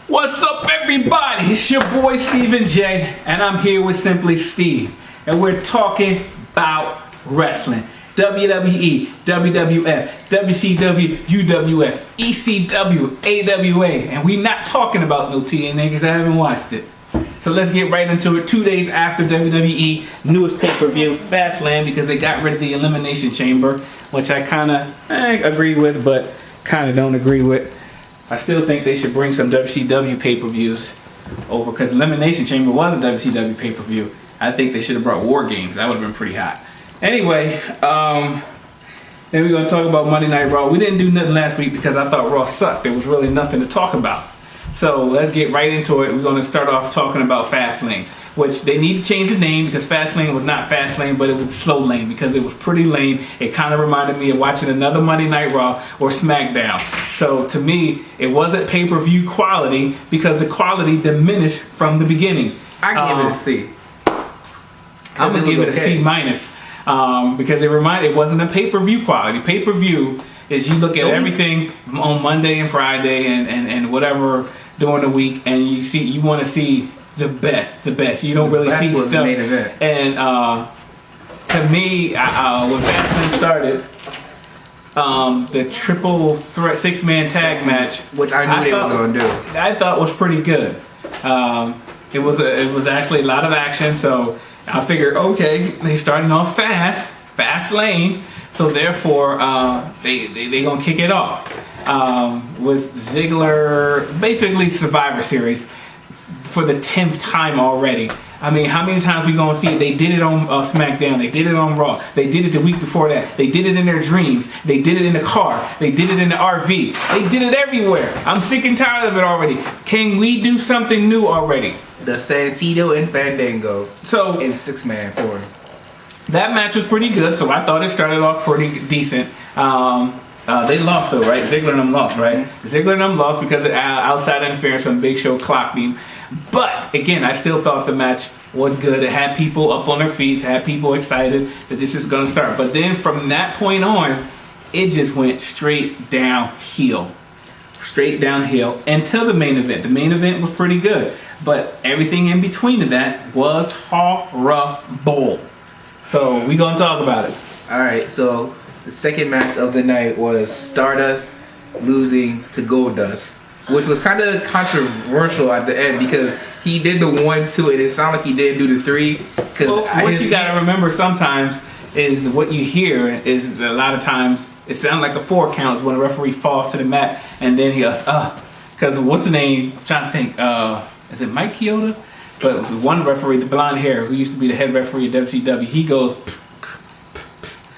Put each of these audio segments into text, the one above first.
What's up, everybody? It's your boy Stephen J, and I'm here with Simply Steve, and we're talking about wrestling. WWE, WWF, WCW, UWF, ECW, AWA, and we're not talking about no TNA because I haven't watched it. So let's get right into it. 2 days after WWE newest pay-per-view, Fast Lane, because they got rid of the Elimination Chamber, which I kind of agree with, but kind of don't agree with. I still think they should bring some WCW pay-per-views over, because Elimination Chamber was a WCW pay-per-view. I think they should have brought War Games. That would have been pretty hot. Anyway, then we're going to talk about Monday Night Raw. We didn't do nothing last week because I thought Raw sucked. There was really nothing to talk about. So let's get right into it. We're going to start off talking about Fast Lane, which they need to change the name because Fast Lane was not Fast Lane, but it was Slow Lane because it was pretty lame. It kind of reminded me of watching another Monday Night Raw or SmackDown. So to me, it wasn't pay-per-view quality because the quality diminished from the beginning. I give it a C. I'm going to give it a C minus because it wasn't a pay-per-view quality. Pay-per-view is you look at everything on Monday and Friday and whatever during the week, and you want to see the best. You don't really see stuff. The main event. And to me, when Fast Lane started, the triple threat 6-man tag match, which I knew they were going to do, I thought was pretty good. It was actually a lot of action, so I figured, okay, they starting off Fast Lane, so therefore they gonna kick it off with Ziggler, basically Survivor Series for the 10th time already. I mean, how many times we gonna see it? They did it on SmackDown. They did it on Raw. They did it the week before that. They did it in their dreams. They did it in the car. They did it in the RV. They did it everywhere. I'm sick and tired of it already. Can we do something new already? The Santino and Fandango. So in 6-man form. That match was pretty good, so I thought it started off pretty decent. They lost though, right? Ziggler and them lost, right? Ziggler and them lost because of outside interference from Big Show clocked him. But again, I still thought the match was good. It had people up on their feet, it had people excited that this is going to start. But then from that point on, it just went straight downhill. Straight downhill until the main event. The main event was pretty good, but everything in between that was horrible. So we're going to talk about it. Alright, so the second match of the night was Stardust losing to Goldust, which was kind of controversial at the end because he did the 1-2 and it sounded like he didn't do the 3. Well, what you got to remember sometimes is what you hear is a lot of times it sounds like a 4 counts when a referee falls to the mat and then he goes, because what's the name? I'm trying to think. Is it Mike Chioda? But one referee, the blonde hair, who used to be the head referee of WCW, he goes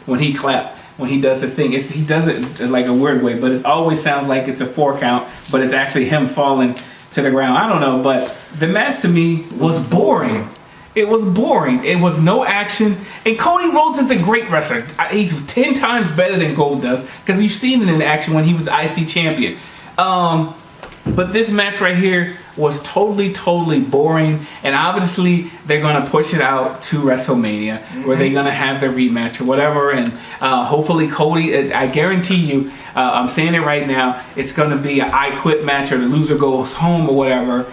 when he claps, when he does the thing. He does it like a weird way, but it always sounds like it's a 4 count, but it's actually him falling to the ground. I don't know, but the match to me was boring. It was boring. It was no action. And Cody Rhodes is a great wrestler. He's 10 times better than Goldust because you've seen it in action when he was IC champion. But this match right here was totally boring, and obviously they're gonna push it out to WrestleMania where they're gonna have their rematch or whatever, and hopefully Cody, I guarantee you, I'm saying it right now, it's gonna be an I Quit match or the loser goes home or whatever,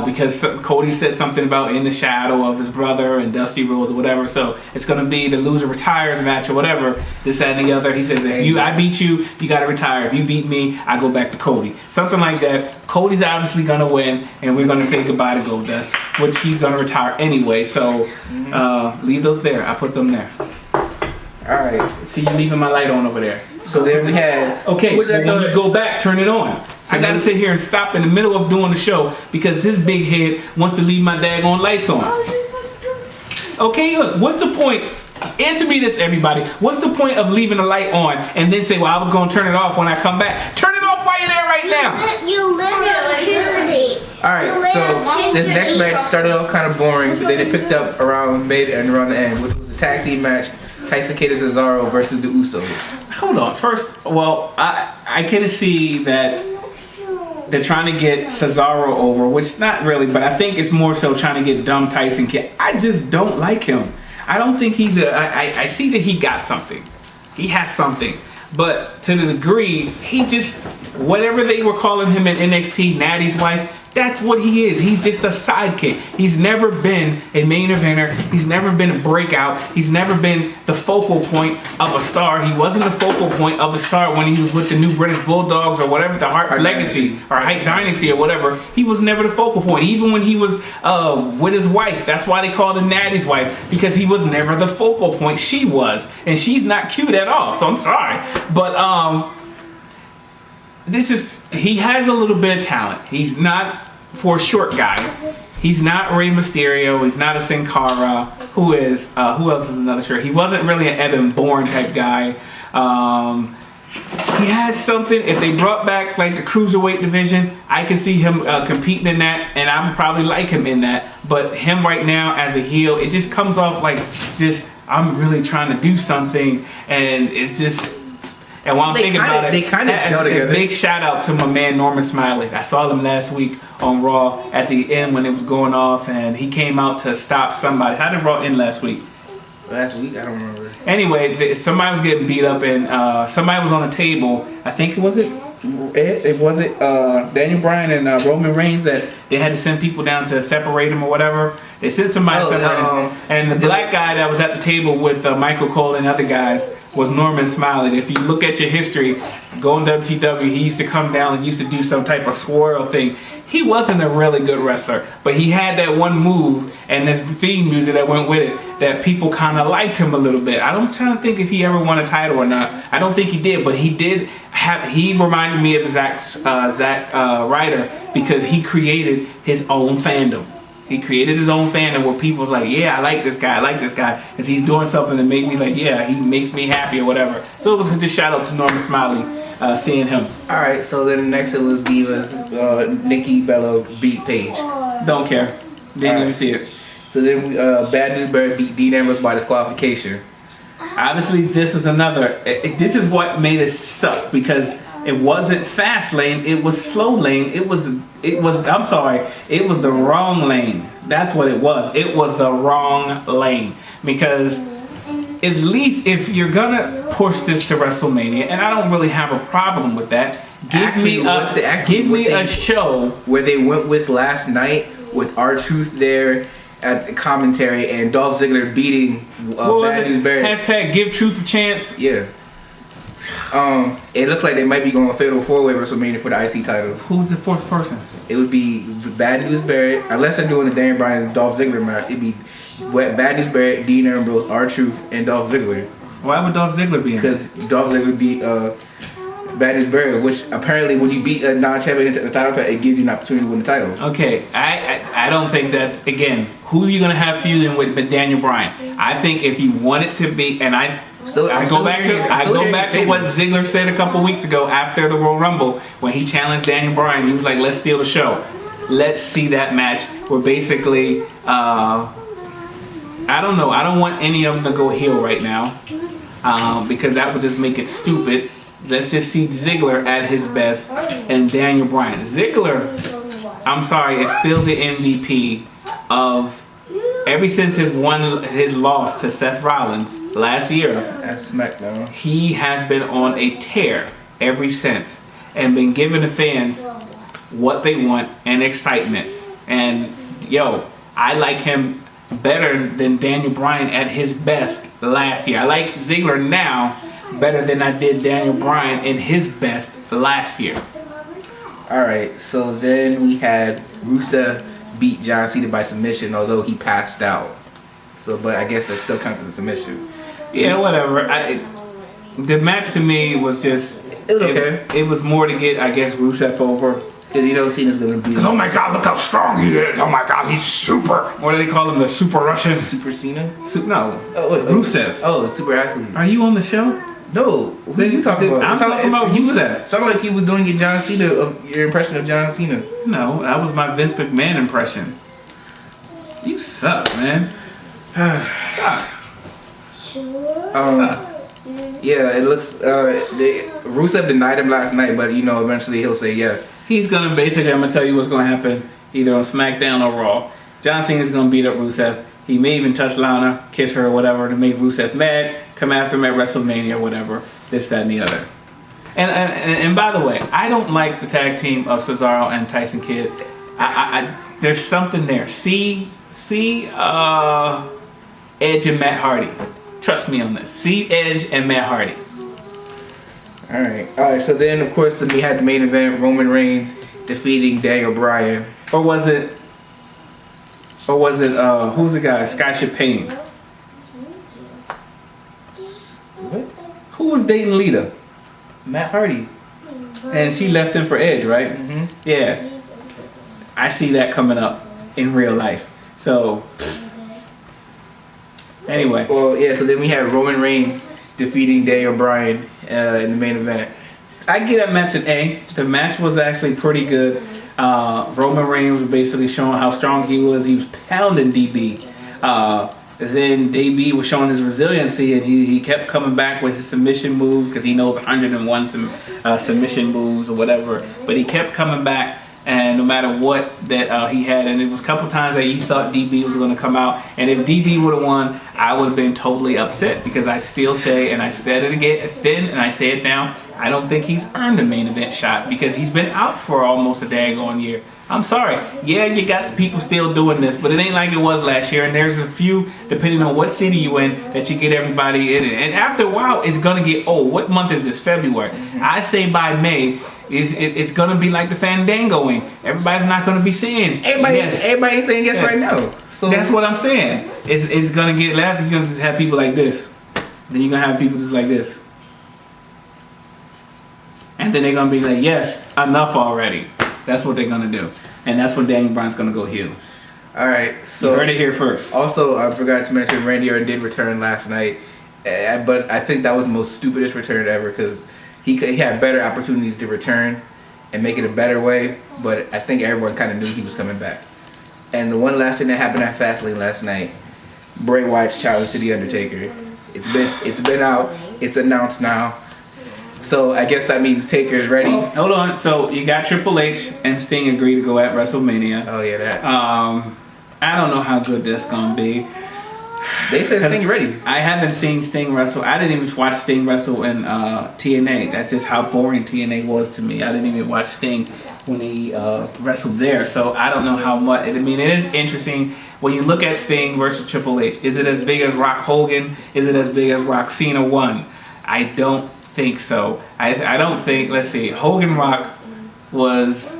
because Cody said something about in the shadow of his brother and Dusty Rhodes or whatever, so it's gonna be the loser retires match or whatever, this, that, and the other. He says, if I beat you, you gotta retire. If you beat me, I go back to Cody. Something like that. Cody's obviously gonna win, and we're gonna say goodbye to Goldust, which he's gonna retire anyway. So leave those there. I put them there. All right. See you leaving my light on over there. So then we had. Okay. Well, when you go back, turn it on. So I gotta sit here and stop in the middle of doing the show because his big head wants to leave my daggone lights on. Okay, look. What's the point? Answer me this, everybody. What's the point of leaving the light on and then say, well, I was going to turn it off when I come back? Turn it off while you're there right now. You live electricity. Alright, so this next match started off kind of boring, but then it picked up around mid and around the end, which was a tag team match. Tyson Kidd and Cesaro versus the Usos. Hold on. First, well, I can see that they're trying to get Cesaro over, which not really, but I think it's more so trying to get dumb Tyson Kidd. I just don't like him. I don't think he's I see that he got something. He has something. But to the degree, he just, whatever they were calling him in NXT, Natty's wife, That's what he is. He's just a sidekick. He's never been a main eventer. He's never been a breakout. He's never been the focal point of a star. He wasn't the focal point of a star when he was with the New British Bulldogs or whatever, the Hart Legacy or Hype Dynasty or whatever. He was never the focal point. Even when he was with his wife. That's why they called him Natty's wife, because he was never the focal point. She was. And she's not cute at all. So I'm sorry. But he has a little bit of talent. He's not, for a short guy, he's not Rey Mysterio. He's not a Sin Cara. Who else is another short? He wasn't really an Evan Bourne type guy. He has something. If they brought back like the cruiserweight division, I can see him competing in that, and I would probably like him in that. But him right now as a heel, it just comes off like just I'm really trying to do something, and it's just. And while I'm thinking about it, they kind of gel together. Big shout out to my man Norman Smiley. I saw them last week on Raw at the end when it was going off, and he came out to stop somebody. How did Raw end last week? Last week, I don't remember. Anyway, somebody was getting beat up, and somebody was on the table. I think was it Daniel Bryan and Roman Reigns that they had to send people down to separate him or whatever. They sent somebody to separate him, and the black guy that was at the table with Michael Cole and other guys was Norman Smiley. If you look at your history, going to WCW, he used to come down and used to do some type of swirl thing. He wasn't a really good wrestler, but he had that one move and this theme music that went with it that people kind of liked him a little bit. I'm trying to think if he ever won a title or not. I don't think he did, but he did have. He reminded me of Zack Ryder because he created his own fandom. He created his own fandom where people was like, yeah, I like this guy, because he's doing something that made me like, yeah, he makes me happy or whatever. So it was just shout out to Norman Smiley, seeing him. Alright, so then next it was Divas, Nikki Bella beat Paige. Don't care. Didn't even see it. So then Bad News Barrett beat Dean Ambrose by disqualification. Obviously, this is another. This is what made it suck, because it wasn't Fast Lane. It was Slow Lane. It was. I'm sorry. It was the wrong lane. That's what it was. It was the wrong lane, because at least if you're gonna push this to WrestleMania, and I don't really have a problem with that. Give me a show where they went with last night with R-Truth there at the commentary and Dolph Ziggler beating Bad News Barrett. Hashtag give Truth a chance. Yeah. It looks like they might be going a fatal four-way WrestleMania for the IC title. Who's the fourth person? It would be Bad News Barrett, unless they're doing the Daniel Bryan and Dolph Ziggler match. It'd be Bad News Barrett, Dean Ambrose, R-Truth, and Dolph Ziggler. Why would Dolph Ziggler be in? Because Dolph Ziggler beat Bad News Barrett, which apparently when you beat a non-champion into the title, it gives you an opportunity to win the title. Okay, I don't think that's, again, who are you going to have feuding with but Daniel Bryan? I think if you want it to be, and I go back to what Ziggler said a couple weeks ago after the Royal Rumble when he challenged Daniel Bryan. He was like, let's steal the show. Let's see that match where basically, I don't know. I don't want any of them to go heel right now because that would just make it stupid. Let's just see Ziggler at his best and Daniel Bryan. Ziggler, I'm sorry, is still the MVP of ever since his loss to Seth Rollins last year. At SmackDown. He has been on a tear ever since and been giving the fans what they want and excitement. And I like him better than Daniel Bryan at his best last year. I like Ziggler now better than I did Daniel Bryan in his best last year. Alright, so then we had Rusev beat John Cena by submission, although he passed out. So, but I guess that still counts as a submission. Yeah, whatever. The match to me was just... It was okay. It was more to get, I guess, Rusev over. Because Cena's going to be... Oh my God, look how strong he is. Oh my God, he's super. What do they call him? The Super Russian? Super Cena? No. Rusev. Oh, super athlete. Are you on the show? No, what are you talking about? I'm talking about Rusev. Sounded like you was doing your John Cena, your impression of John Cena. No, that was my Vince McMahon impression. You suck, man. Suck. Yeah, it looks. Rusev denied him last night, but eventually he'll say yes. He's gonna basically. I'm gonna tell you what's gonna happen, either on SmackDown or Raw. John Cena's gonna beat up Rusev. He may even touch Lana, kiss her, or whatever to make Rusev mad. Come after him at WrestleMania, or whatever. This, that, and the other. And by the way, I don't like the tag team of Cesaro and Tyson Kidd. there's something there. See, Edge and Matt Hardy. Trust me on this. See Edge and Matt Hardy. All right. So then, of course, we had the main event: Roman Reigns defeating Daniel Bryan. Or was it? Who's the guy? Sky Payne. What? Who was dating Lita? Matt Hardy. And she left him for Edge, right? Mm-hmm. Yeah. I see that coming up in real life. So, anyway. Well, yeah. So then we had Roman Reigns defeating Daniel Bryan in the main event. I get that match an A. The match was actually pretty good. Roman Reigns was basically showing how strong he was. He was pounding DB. Then DB was showing his resiliency, and he kept coming back with his submission move because he knows 101 submission moves or whatever. But he kept coming back, and no matter what that he had, and it was a couple times that you thought DB was going to come out, and if DB would have won, I would have been totally upset because I still say, and I said it again then, and I say it now, I don't think he's earned a main event shot because he's been out for almost a daggone year. I'm sorry. Yeah, you got the people still doing this, but it ain't like it was last year. And there's a few, depending on what city you in, that you get everybody in it. And after a while, it's gonna get old. What month is this? February. I say by May, it's gonna be like the Fandangoing. Everybody's not gonna be saying. Everybody ain't saying yes right now. So that's what I'm saying. It's gonna get left. You're gonna just have people like this. Then you're gonna have people just like this. And then they're gonna be like, yes, enough already. That's what they're gonna do, and that's when Daniel Bryan's gonna go heel. All right, so you heard it here first. Also, I forgot to mention Randy Orton did return last night, but I think that was the most stupidest return ever because he had better opportunities to return and make it a better way. But I think everyone kind of knew he was coming back. And the one last thing that happened at Fast Lane last night, Bray Wyatt's challenge to the Undertaker. It's been out. It's announced now. So I guess that means Taker's ready. Oh, hold on. So you got Triple H and Sting agree to go at WrestleMania. Oh yeah, that. I don't know how good this gonna be. They said Sting ready. I haven't seen Sting wrestle. I didn't even watch Sting wrestle in TNA. That's just how boring TNA was to me. I didn't even watch Sting when he wrestled there. So I don't know how much. I mean, it is interesting when you look at Sting versus Triple H. Is it as big as Rock Hogan? Is it as big as Rock Cena 1? I don't think so. I don't think. Let's see. Hogan Rock was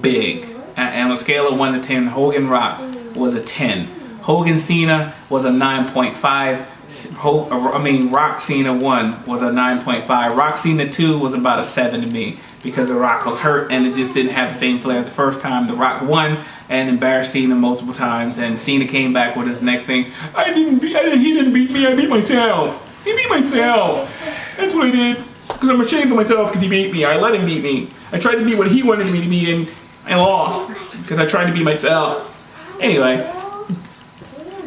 big. And on a scale of 1 to 10, Hogan Rock was a 10. Hogan Cena was a 9.5. Rock Cena 1 was a 9.5. Rock Cena 2 was about a 7 to me because The Rock was hurt and it just didn't have the same flair as the first time. The Rock won and embarrassed Cena multiple times, and Cena came back with his next thing. He didn't beat me. I beat myself. He beat myself. That's what I did. Because I'm ashamed of myself because he beat me. I let him beat me. I tried to be what he wanted me to be, and I lost because I tried to be myself. Anyway,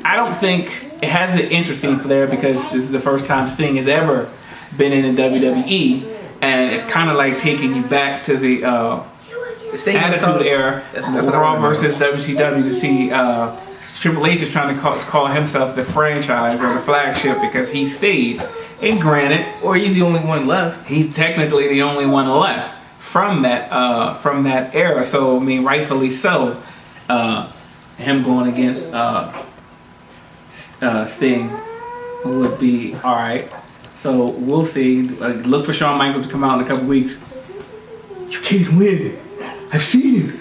I don't think it has the interesting flair because this is the first time Sting has ever been in the WWE, and it's kind of like taking you back to the Attitude Era, Raw versus WCW, to see Triple H is trying to call himself the franchise or the flagship because he stayed. And granted, or he's the only one left. He's technically the only one left from that era. So I mean, rightfully so. Him going against Sting would be all right. So we'll see. Look for Shawn Michaels to come out in a couple weeks. You can't win. I've seen it.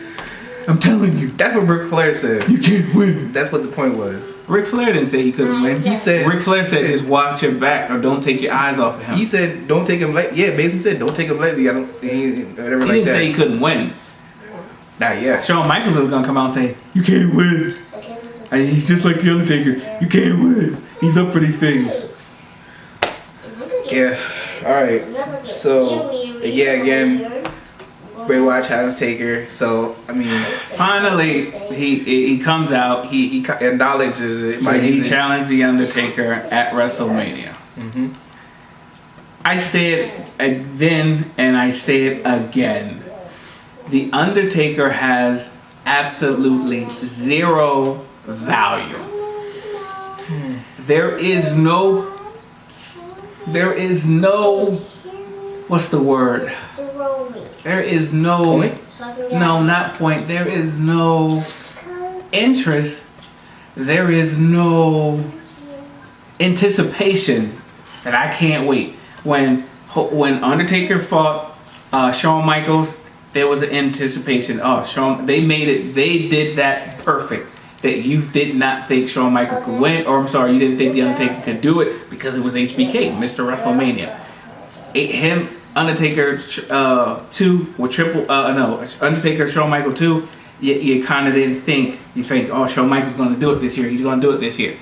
I'm telling you. That's what Ric Flair said. You can't win. That's what the point was. Ric Flair didn't say he couldn't win. He said. Ric Flair said just watch your back or don't take your eyes off of him. He said don't take him lightly. Yeah, basically said don't take him lightly. Whatever he like didn't say he couldn't win. Not yet. Shawn Michaels was gonna come out and say you can't win. He's just like the Undertaker. You can't win. He's up for these things. Yeah. All right. So yeah, again. Bray Wyatt challenged Taker, so I mean, finally he comes out. He acknowledges it. He challenged the Undertaker at WrestleMania. Mm-hmm. I say it then and I say it again. The Undertaker has absolutely zero value. There is no. What's the word? There is no No, not point. There is no interest. There is no anticipation that I can't wait. When Undertaker fought Shawn Michaels, there was an anticipation. Oh, Shawn, they made it. They did that perfect. That you did not think Shawn Michaels could win, or I'm sorry, you didn't think the Undertaker could do it because it was HBK, Mr. WrestleMania. Undertaker 2 with Undertaker Shawn Michaels 2. You kind of didn't think. You think, oh, Shawn Michaels going to do it this year. He's going to do it this year.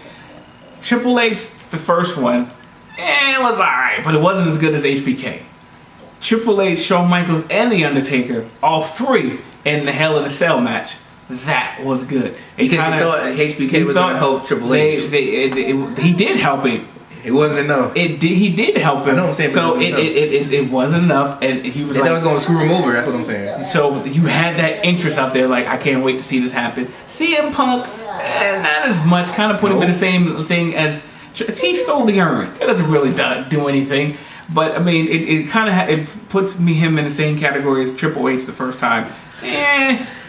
Triple H, the first one, it was alright, but it wasn't as good as HBK. Triple H, Shawn Michaels, and the Undertaker, all three in the Hell in a Cell match. That was good. Because he thought HBK was going to help Triple H. He did help him. It wasn't enough. He did help him. I know what I'm saying. So it wasn't enough, and he was like, that was going to screw him over. That's what I'm saying. So you had that interest out there, like I can't wait to see this happen. CM Punk, not as much. Kind of put him in the same thing as he stole the urn. It doesn't really do anything, but I mean, it kind of it puts him in the same category as Triple H the first time.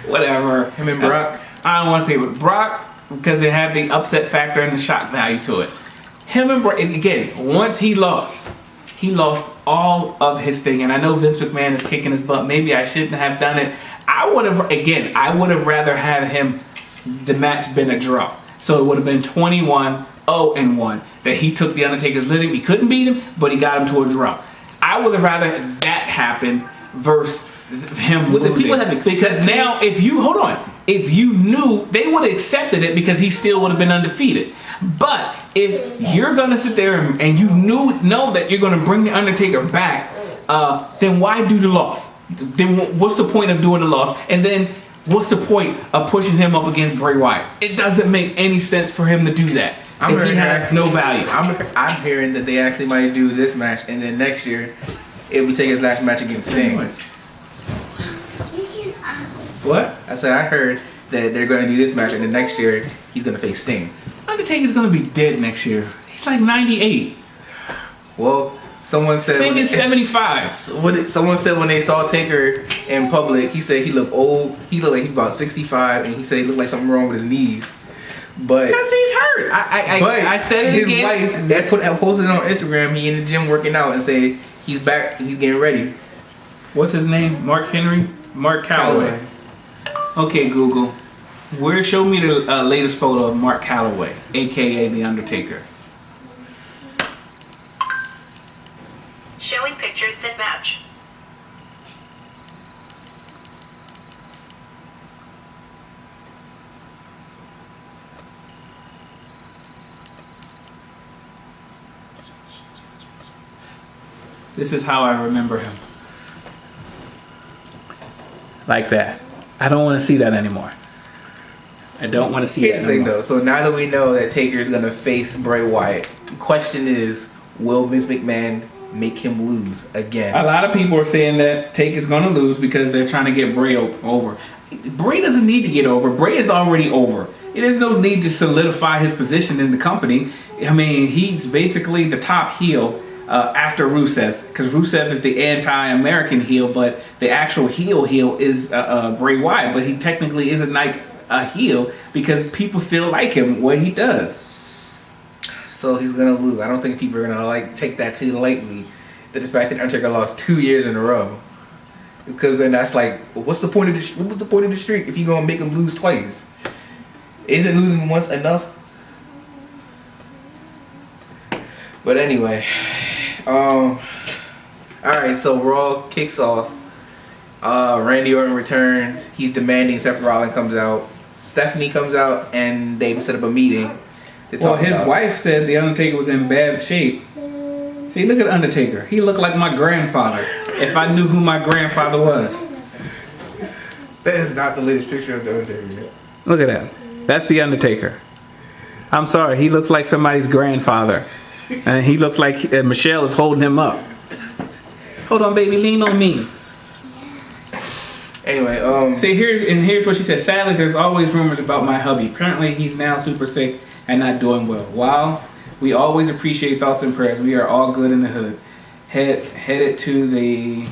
Whatever. Him and Brock. I don't want to say with Brock because it had the upset factor and the shock value to it. Him and Bryan, again, once he lost all of his thing. And I know Vince McMahon is kicking his butt. Maybe I shouldn't have done it. I would have rather had the match been a draw. So it would have been 21-0-1. That he took the Undertaker's living. He couldn't beat him, but he got him to a draw. I would have rather that happen versus him losing. The people have accepted, because now, if you knew, they would have accepted it because he still would have been undefeated. But if you're gonna sit there and you know that you're gonna bring the Undertaker back, then why do the loss? Then what's the point of doing the loss? And then what's the point of pushing him up against Bray Wyatt? It doesn't make any sense for him to do that. If he has no value. I'm hearing that they actually might do this match, and then next year it will take his last match against Sting. What? I said I heard that they're going to do this match, and then next year he's going to face Sting. Undertaker's going to be dead next year. He's like 98. Well, someone said Sting is 75. Someone said when they saw Taker in public, he said he looked old. He looked like he's about 65, and he said he looked like something wrong with his knees. But because he's hurt. I said it his again. His wife posted it on Instagram. He in the gym working out and said he's back. He's getting ready. What's his name? Mark Calloway. Okay, Google. Show me the latest photo of Mark Calloway, aka The Undertaker. Showing pictures that match. This is how I remember him. Like that. I don't want to see that anymore. I don't want to see Here's that the thing, anymore. though. So now that we know that Taker is going to face Bray Wyatt, the question is, will Vince McMahon make him lose again? A lot of people are saying that Taker's going to lose because they're trying to get Bray over. Bray doesn't need to get over. Bray is already over. There's no need to solidify his position in the company. I mean, he's basically the top heel after Rusev, because Rusev is the anti-American heel, but the actual heel is Bray Wyatt, but he technically isn't like a heel because people still like him, what he does. So he's gonna lose. I don't think people are gonna take that too lightly. The fact that Undertaker lost 2 years in a row, because then that's like, what's the point of the streak if you're gonna make him lose twice? Isn't losing once enough? But anyway, all right. So Raw kicks off. Randy Orton returns. He's demanding Seth Rollins comes out. Stephanie comes out, and they set up a meeting. Well, his wife said the Undertaker was in bad shape. See, look at Undertaker. He looked like my grandfather. If I knew who my grandfather was. That is not the latest picture of the Undertaker. Look at that. That's the Undertaker. I'm sorry. He looks like somebody's grandfather. And he looks like Michelle is holding him up. Hold on, baby. Lean on me. Anyway, see, here's what she said. Sadly, there's always rumors about my hubby. Apparently, he's now super sick and not doing well. While we always appreciate thoughts and prayers, we are all good in the hood. Headed to the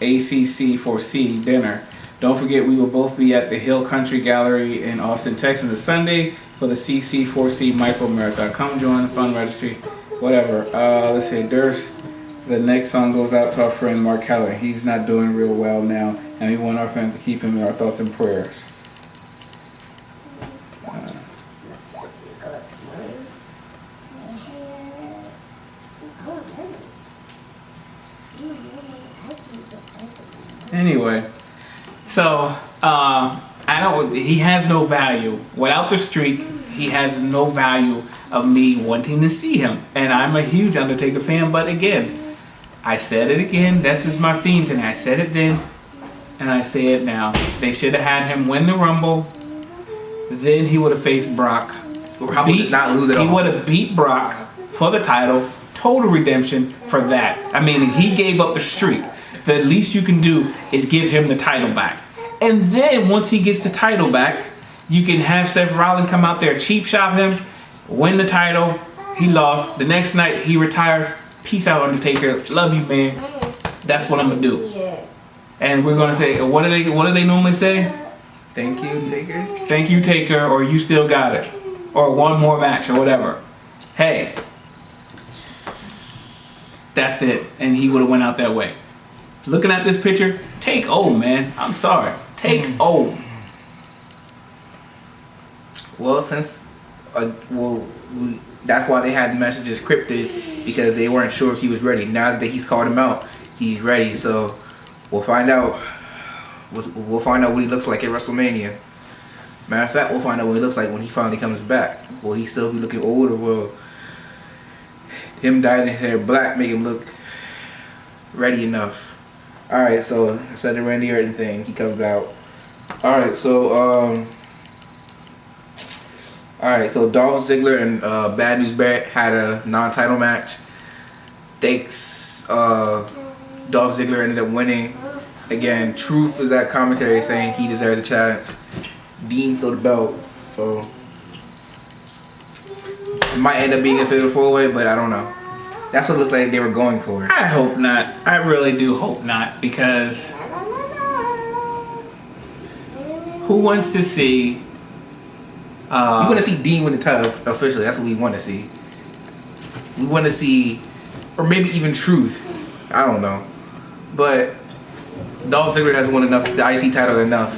ACC4C dinner Don't forget, we will both be at the Hill Country Gallery in Austin, Texas this Sunday for the CC4C Micro Marathon. Come join the fund registry, whatever. Let's see, Durst. The next song goes out to our friend Mark Keller. He's not doing real well now, and we want our fans to keep him in our thoughts and prayers. Anyway, so I don't. He has no value without the streak. He has no value of me wanting to see him, and I'm a huge Undertaker fan. But again, I said it again. This is my theme tonight. I said it then, and I say it now. They should have had him win the Rumble. Then he would have faced Brock. Not lose at all. He would have beat Brock for the title. Total redemption for that. I mean, he gave up the streak. The least you can do is give him the title back. And then once he gets the title back, you can have Seth Rollins come out there, cheap shop him, win the title. He lost. The next night he retires. Peace out, Undertaker. Love you, man. That's what I'm gonna do. And we're gonna say, what do they normally say? Thank you, Taker. Thank you, Taker, or you still got it, or one more match, or whatever. Hey, that's it. And he would have went out that way. Looking at this picture, take old, man. I'm sorry. Take old. Well, that's why they had the messages crypted, because they weren't sure if he was ready. Now that he's called him out, he's ready. So we'll find out. We'll find out what he looks like at WrestleMania. Matter of fact, we'll find out what he looks like when he finally comes back. Will he still be looking old, or will him dyeing his hair black make him look ready enough? Alright, so I said the Randy Orton thing, he comes out. Alright, so Dolph Ziggler and Bad News Barrett had a non-title match. Thanks, Dolph Ziggler ended up winning. Again, Truth was at commentary saying he deserves a chance. Dean stole the belt, so it might end up being a fatal four-way, but I don't know. That's what it looked like they were going for. I hope not. I really do hope not, because who wants to see? We want to see Dean win the title officially. That's what we want to see. We want to see, or maybe even Truth. I don't know, but Dolph Ziggler hasn't won enough, the IC title enough.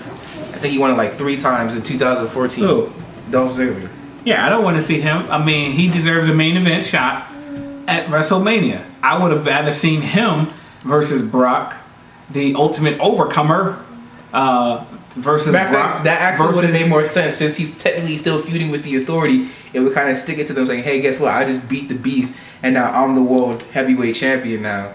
I think he won it like 3 times in 2014. Who? Dolph Ziggler. Yeah, I don't want to see him. I mean, he deserves a main event shot at WrestleMania. I would have rather seen him versus Brock, the Ultimate Overcomer, versus Brock. That actually would have made more sense, since he's technically still feuding with the Authority. It would kind of stick it to them, saying, "Hey, guess what? I just beat the Beast, and now I'm the World Heavyweight Champion now."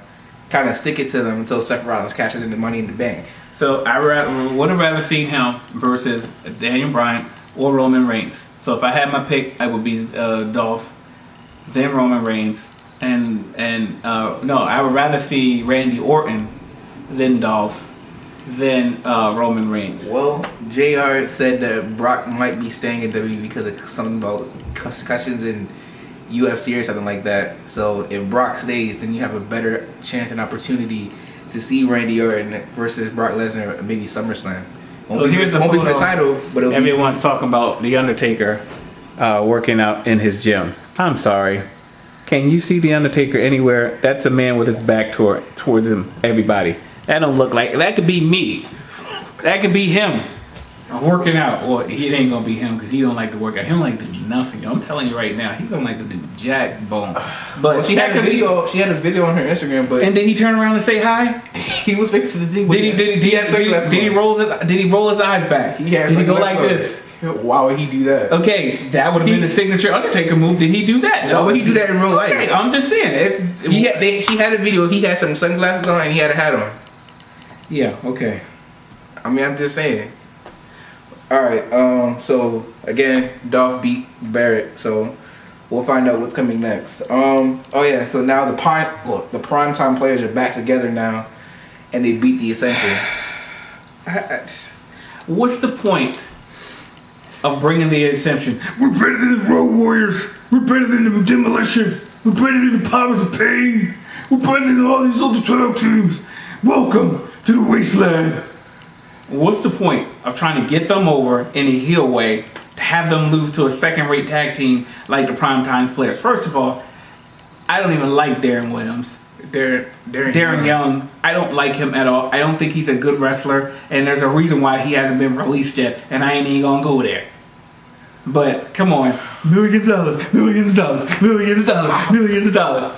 Kind of stick it to them until Seth Rollins cashes in the Money in the Bank. So I would have rather seen him versus Daniel Bryan or Roman Reigns. So if I had my pick, I would be Dolph, then Roman Reigns, and no, I would rather see Randy Orton than Dolph, then Roman Reigns. Well, JR said that Brock might be staying in WWE because of something about concussions in UFC or something like that. So if Brock stays, then you have a better chance and opportunity to see Randy Orton versus Brock Lesnar at maybe SummerSlam. So here's the won't be for the photo. title, but it'll Everyone's talking about the Undertaker working out in his gym. I'm sorry. Can you see the Undertaker anywhere? That's a man with his back towards him. Everybody. That don't look like. That could be me. That could be him. Working out. Well, it ain't gonna be him because he don't like to work out. He don't like to do nothing. I'm telling you right now, he don't like to do jack bone. But she had a video. She had a video on her Instagram, but and did he turn around and say hi? He was fixing the thing. Did he roll his eyes back? Did he go like this? Why would he do that? Okay, that would have been the signature Undertaker move. Did he do that? No, why would he do that in real life? Okay, I'm just saying. She had a video. He had some sunglasses on and he had a hat on. Yeah. Okay. I mean, I'm just saying. All right. So again, Dolph beat Barrett. So we'll find out what's coming next. Oh yeah. So now the primetime players are back together now, and they beat the Ascension. What's the point of bringing the Ascension? We're better than the Road Warriors. We're better than the Demolition. We're better than the Powers of Pain. We're better than all these other 12 teams. Welcome to the wasteland. what's the point of trying to get them over in a heel way to have them lose to a second-rate tag team like the Primetimes players? First of all, I don't even like Darren Williams. Darren Young, I don't like him at all. I don't think he's a good wrestler, and there's a reason why he hasn't been released yet, and I ain't even gonna go there. But come on, millions of dollars, millions of dollars, millions of dollars, millions of dollars.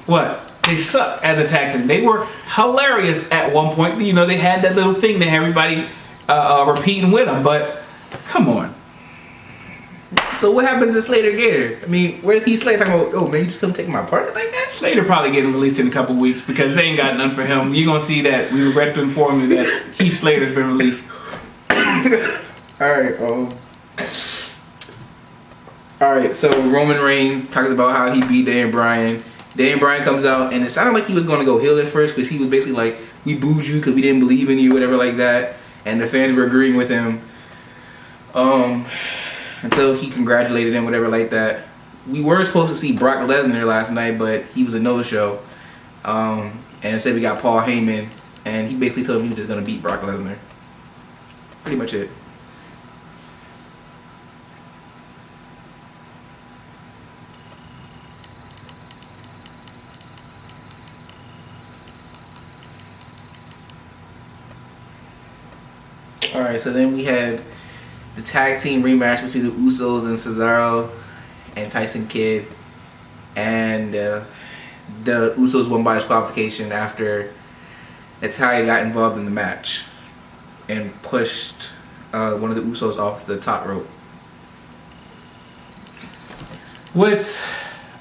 What? They suck as a tag team. They were hilarious at one point. You know, they had that little thing that had everybody repeating with them. But come on. So what happened to Slater Gator? I mean, where did he Slater talking about? Oh man, you just come take my part like that? Slater probably getting released in a couple weeks because they ain't got none for him. You're gonna see that. We regret to inform you that Keith Slater's been released. All right, so Roman Reigns talks about how he beat Daniel Bryan. Daniel Bryan comes out, and it sounded like he was going to go heel at first because he was basically like, we booed you because we didn't believe in you, whatever like that. And the fans were agreeing with him. Until he congratulated him, whatever like that. We were supposed to see Brock Lesnar last night, but he was a no-show. And instead we got Paul Heyman, and he basically told him he was just going to beat Brock Lesnar. Pretty much it. Alright, so then we had the tag team rematch between the Usos and Cesaro and Tyson Kidd. And the Usos won by disqualification after Natalya got involved in the match and pushed one of the Usos off the top rope. Which,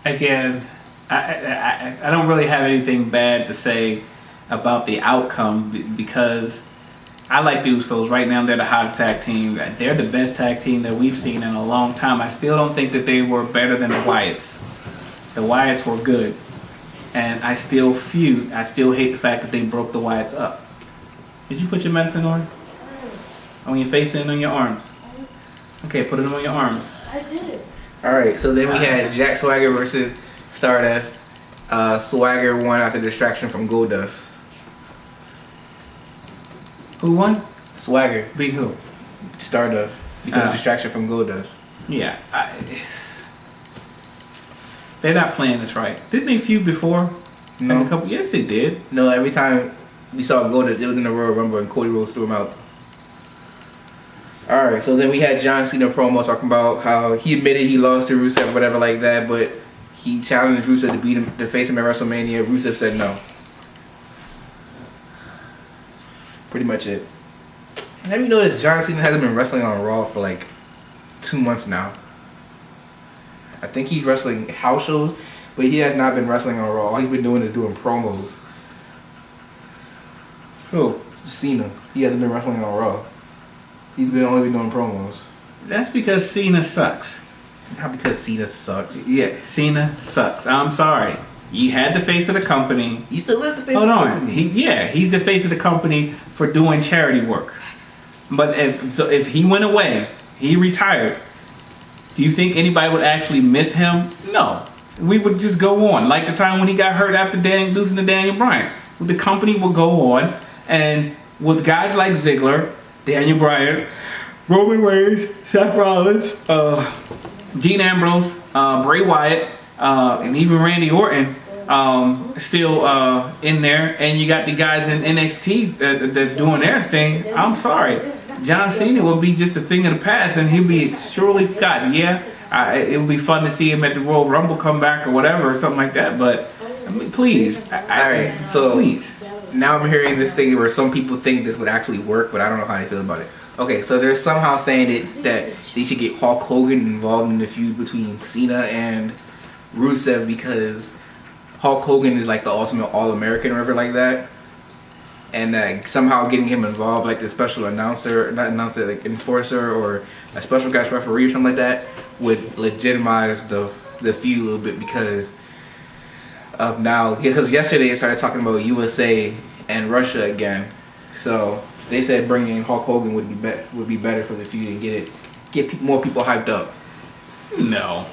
again, I don't really have anything bad to say about the outcome because I like the Usos. Right now, they're the hottest tag team. They're the best tag team that we've seen in a long time. I still don't think that they were better than the Wyatts. The Wyatts were good. And I still hate the fact that they broke the Wyatts up. Did you put your medicine on? On your face and on your arms? Okay, put it on your arms. I did. Alright, so then we had Jack Swagger versus Stardust. Swagger won after distraction from Goldust. Who won? Swagger. Beat who? Stardust. Because of distraction from Goldust. Yeah. They're not playing this right. Didn't they feud before? No. Yes, they did. No, every time we saw Goldust, it was in the Royal Rumble and Cody Rhodes threw him out. Alright, so then we had John Cena promo talking about how he admitted he lost to Rusev or whatever like that, but he challenged Rusev to beat him, to face him at WrestleMania. Rusev said no. Pretty much it. And have you noticed John Cena hasn't been wrestling on Raw for like 2 months now? I think he's wrestling house shows, but he has not been wrestling on Raw. All he's been doing is doing promos. Who? Cena. He hasn't been wrestling on Raw. He's only been doing promos. That's because Cena sucks. Not because Cena sucks. Yeah, Cena sucks. I'm sorry. You had the face of the company. He still is the face Hold of the on. company. He's the face of the company for doing charity work. But if he went away, he retired, do you think anybody would actually miss him? No. We would just go on. Like the time when he got hurt after losing to Daniel Bryan. The company would go on, and with guys like Ziggler, Daniel Bryan, Roman Reigns, Seth Rollins, Dean Ambrose, Bray Wyatt, and even Randy Orton still in there, and you got the guys in NXT that's doing their thing. I'm sorry, John Cena will be just a thing of the past, and he'll be surely forgotten. Yeah, it would be fun to see him at the Royal Rumble come back or whatever or something like that. But I mean, please, all right, so please. Now I'm hearing this thing where some people think this would actually work, but I don't know how they feel about it. Okay, so they're somehow saying that they should get Hulk Hogan involved in the feud between Cena and Rusev because Hulk Hogan is like the ultimate All-American or whatever like that. And somehow getting him involved, like the special announcer, not announcer, like enforcer or a special guest referee or something like that, would legitimize the feud a little bit because of now. Because yesterday they started talking about USA and Russia again. So they said bringing in Hulk Hogan would be better for the feud and get more people hyped up. No.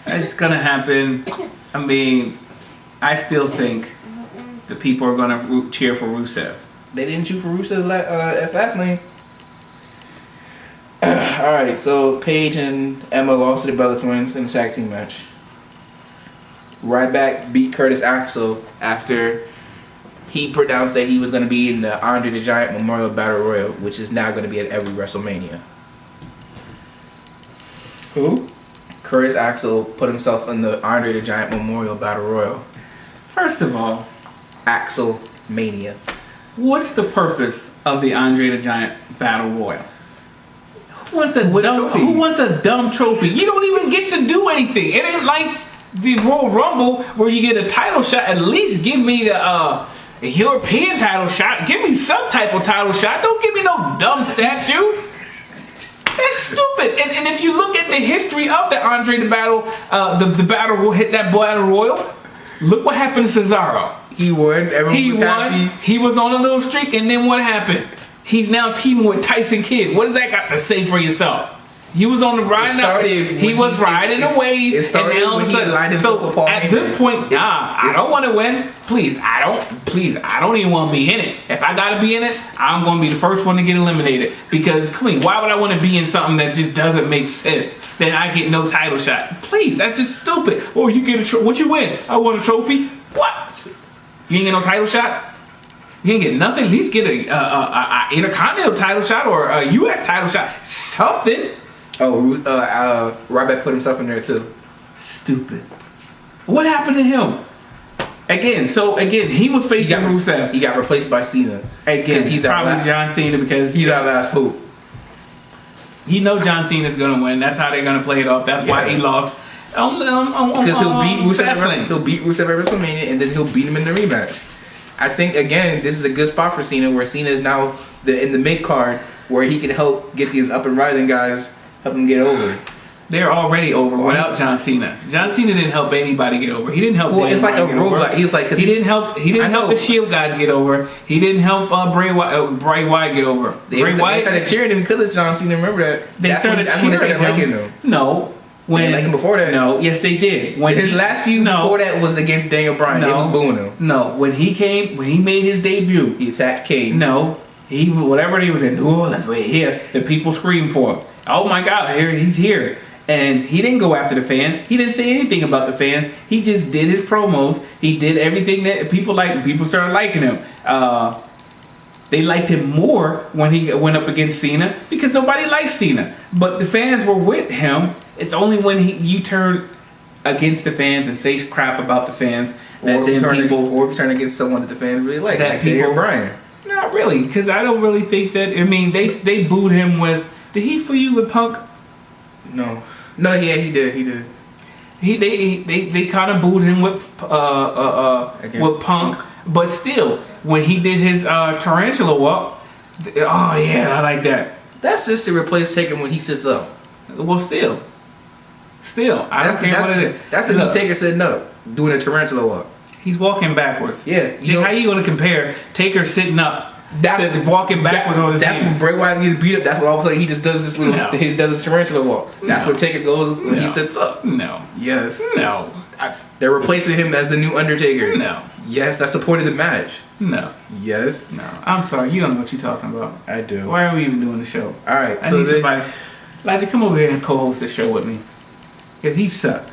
It's gonna happen I mean, I still think the people are going to cheer for Rusev. They didn't shoot for Rusev at Fast Lane. Alright, so Paige and Emma lost to the Bella Twins in the tag team match. Ryback beat Curtis Axel after he pronounced that he was going to be in the Andre the Giant Memorial Battle Royal, which is now going to be at every WrestleMania. Who? Curtis Axel put himself in the Andre the Giant Memorial Battle Royal. First of all, Axel Mania. what's the purpose of the Andre the Giant Battle Royal? Who wants a dumb trophy? You don't even get to do anything. It ain't like the Royal Rumble where you get a title shot. At least give me a European title shot. Give me some type of title shot. Don't give me no dumb statue. That's stupid. And if you look at the history of the Andre the Battle, the battle will hit that Battle Royal. Look what happened to Cesaro. He won. Everyone was happy. He was on a little streak, and then what happened? He's now teaming with Tyson Kidd. What does that got to say for yourself? He was on the ride. He was riding the wave. It started when he aligned himself with Paul Heyman. At this point, I don't want to win. Please, I don't even want to be in it. If I gotta be in it, I'm gonna be the first one to get eliminated. Because come on, why would I want to be in something that just doesn't make sense? Then I get no title shot. Please, that's just stupid. Or you get a what you win? I won a trophy. What? You ain't get no title shot. You ain't get nothing. At least get a Intercontinental title shot or a U.S. title shot. Something. Oh, Ryback put himself in there too. Stupid. What happened to him? Again, he was facing Rusev. He got replaced by Cena. Again, he's probably John Cena because he's our last hope. You know John Cena's gonna win. That's how they're gonna play it off. That's why he lost. Because he'll beat Rusev. He'll beat Rusev at WrestleMania, and then he'll beat him in the rematch. I think again, this is a good spot for Cena, where Cena is now in the mid card, where he can help get these up and rising guys, help them get over. They're already over without John Cena. John Cena didn't help anybody get over. He didn't help. Well, it's like a robot. He's like he didn't help. He didn't help the Shield guys get over. He didn't help Bray Wyatt get over. They started cheering him because it's John Cena. Remember that? They started liking him. No. They didn't like him before that. No, yes they did. When his last feud before that was against Daniel Bryan. They was booing him. No, when he made his debut, he attacked Kane. No, whatever he was in New Orleans, we're here. The people screamed for him. Oh my God, he's here. And he didn't go after the fans. He didn't say anything about the fans. He just did his promos. He did everything that people liked. People started liking him. They liked him more when he went up against Cena because nobody liked Cena. But the fans were with him. It's only when you turn against the fans and say crap about the fans that then people... Or if you turn against someone that the fans really like Daniel Bryan. Not really, because I don't really think that... I mean, they booed him with... Did he feud with Punk? No, yeah, he did. They kind of booed him with Punk, but still, when he did his tarantula walk, oh yeah, I like that. That's just to replace Taker when he sits up. Well, still, I don't care what it is. That's the new Taker sitting up, doing a tarantula walk. He's walking backwards. Yeah, how you going to compare Taker sitting up? That's walking backwards on his hands. That's when Bray Wyatt gets beat up. That's what all of a sudden he just does this little. He does his tarantula walk. That's what Taker goes when he sits up. No. Yes. No. They're replacing him as the new Undertaker. No. Yes, that's the point of the match. No. Yes. No. I'm sorry. You don't know what you're talking about. I do. Why are we even doing the show? All right. I need somebody. Elijah, come over here and co-host the show with me. Because you suck.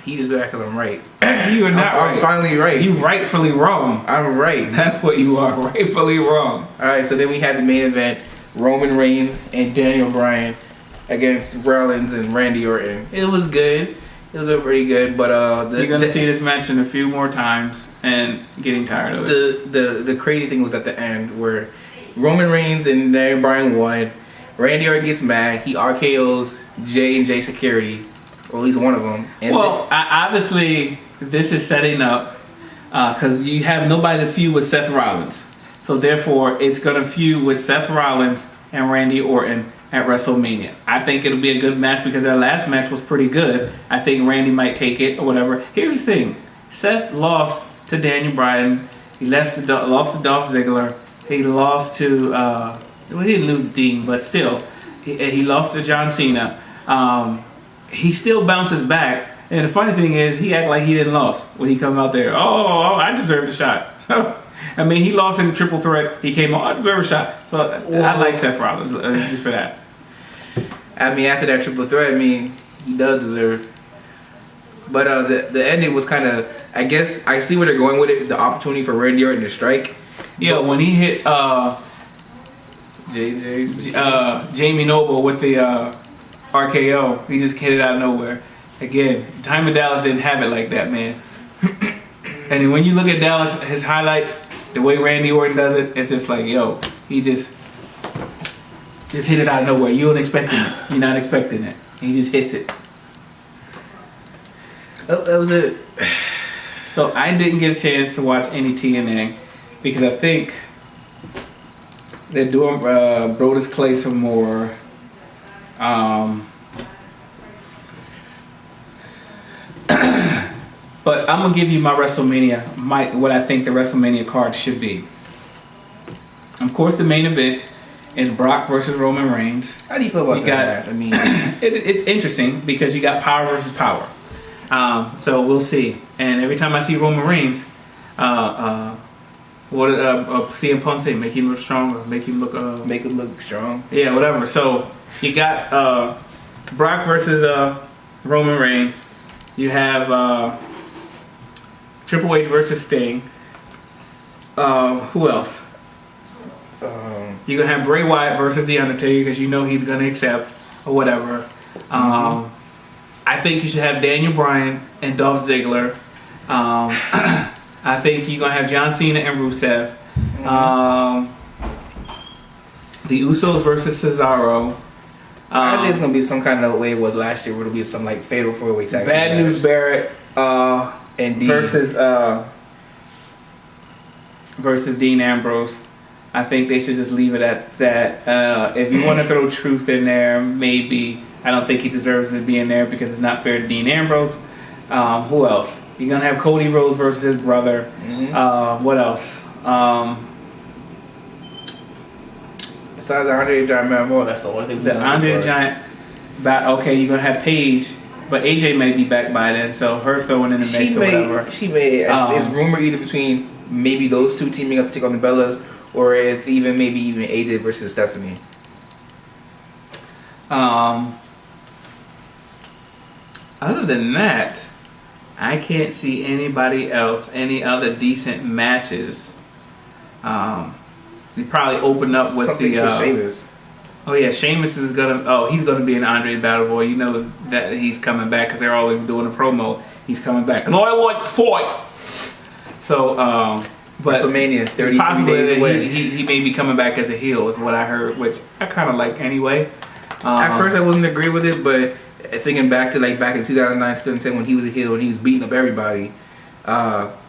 He's back because I'm right. You are not right. I'm finally right. You rightfully wrong. I'm right. That's what you are. Rightfully wrong. Alright, so then we had the main event. Roman Reigns and Daniel Bryan against Rollins and Randy Orton. It was good. It was pretty good, but you're gonna see this match in a few more times and getting tired of it. The crazy thing was at the end where Roman Reigns and Daniel Bryan won. Randy Orton gets mad. He RKO's J&J Security. Or at least one of them. And obviously, this is setting up because you have nobody to feud with Seth Rollins. So therefore, it's going to feud with Seth Rollins and Randy Orton at WrestleMania. I think it'll be a good match because their last match was pretty good. I think Randy might take it or whatever. Here's the thing. Seth lost to Daniel Bryan. He lost to Dolph Ziggler. He lost to... he didn't lose to Dean, but still. He lost to John Cena. He still bounces back, And the funny thing is, he act like he didn't lose when he come out there. Oh, I deserve the shot. So, I mean, he lost in the triple threat. He came on, I deserve a shot. So I like Seth Rollins just for that. I mean, after that triple threat, I mean, he does deserve. But the ending was kind of, I guess, I see where they're going with it. The opportunity for Randy Orton to strike. Yeah, when he hit Jamie Noble with the RKO, he just hit it out of nowhere. Again, Diamond Dallas didn't have it like that, man. And when you look at Dallas, his highlights, the way Randy Orton does it, it's just like, yo, he just hit it out of nowhere. You don't expect it. You're not expecting it. He just hits it. Oh, that was it. So I didn't get a chance to watch any TNA because I think they're doing Brodus Clay some more. But I'm gonna give you my WrestleMania Might, what I think the WrestleMania card should be. Of course, the main event is Brock versus Roman Reigns. How do you feel about that match? I mean, it's interesting because you got power versus power. So we'll see. And every time I see Roman Reigns, what CM Punk say? Make him look stronger. Make him look strong. Yeah, whatever. So you got Brock versus Roman Reigns. You have Triple H versus Sting. Who else? You're gonna have Bray Wyatt versus The Undertaker because you know he's gonna accept or whatever. I think you should have Daniel Bryan and Dolph Ziggler. I think you're gonna have John Cena and Rusev. The Usos versus Cesaro. I think it's gonna be some kind of way it was last year, where it'll be some like fatal 4-way tag. Bad News Barrett and versus Dean Ambrose. I think they should just leave it at that. If you want to throw Truth in there, maybe. I don't think he deserves to be in there because it's not fair to Dean Ambrose. Who else? You're gonna have Cody Rhodes versus his brother. What else? Besides the Andre the Giant Memorial, that's the only thing. The Andre the Giant. Okay, you're gonna have Paige, but AJ may be back by then, so her throwing in the mix or whatever. She may. It's rumored either between maybe those two teaming up to take on the Bellas, or it's maybe even AJ versus Stephanie. Other than that, I can't see anybody else, any other decent matches. They probably open up with something for Sheamus. Oh yeah, Sheamus is gonna. Oh, he's gonna be an Andre Battle Boy. You know that he's coming back because they're always doing a promo. He's coming back, and I want to fight. So, but WrestleMania 30 possibly days away. He may be coming back as a heel, is what I heard, which I kind of like anyway. At first, I wasn't agree with it, but thinking back to back in 2009, 2010 when he was a heel and he was beating up everybody,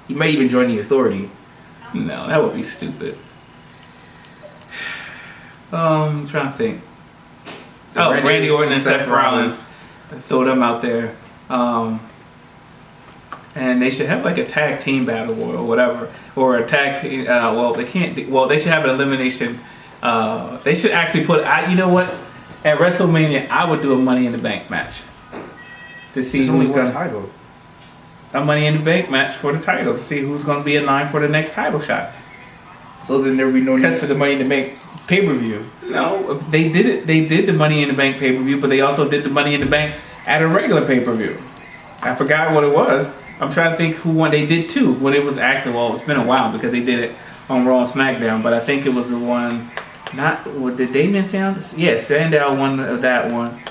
he might even join the Authority. No, that would be stupid. I'm trying to think. Randy Orton and Seth Rollins. Throw them out there. And they should have like a tag team battle or whatever. Or a tag team. Well, they can't. Well, they should have an elimination. They should actually put. You know what? At WrestleMania, I would do a Money in the Bank match. To see who's going to. A Money in the Bank match for the title. To see who's going to be in line for the next title shot. So then there would be no need for the Money in the Bank pay-per-view. No, they did it. They did the Money in the Bank pay-per-view, but they also did the Money in the Bank at a regular pay-per-view. I forgot what it was. I'm trying to think who won. They did two when it was Axel. Well, it's been a while because they did it on Raw and SmackDown, but I think it was the one. Did Damien Sandow? Yeah, Sandow won that one.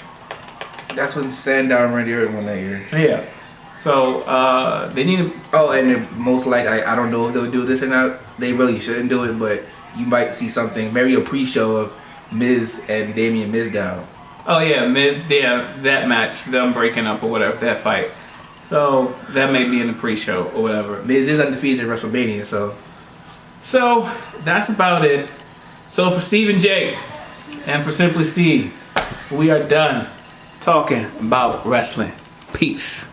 That's when Sandow and Randy Orton won that year. Yeah. So they need to. Oh, and most likely, I don't know if they'll do this or not. They really shouldn't do it, but you might see something, maybe a pre-show of Miz and Damien Mizdow. Oh yeah, Miz. Yeah, that match, them breaking up or whatever, that fight. So that may be in the pre-show or whatever. Miz is undefeated at WrestleMania, so. So that's about it. So for Steve and Jay, and for Simply Steve, we are done talking about wrestling. Peace.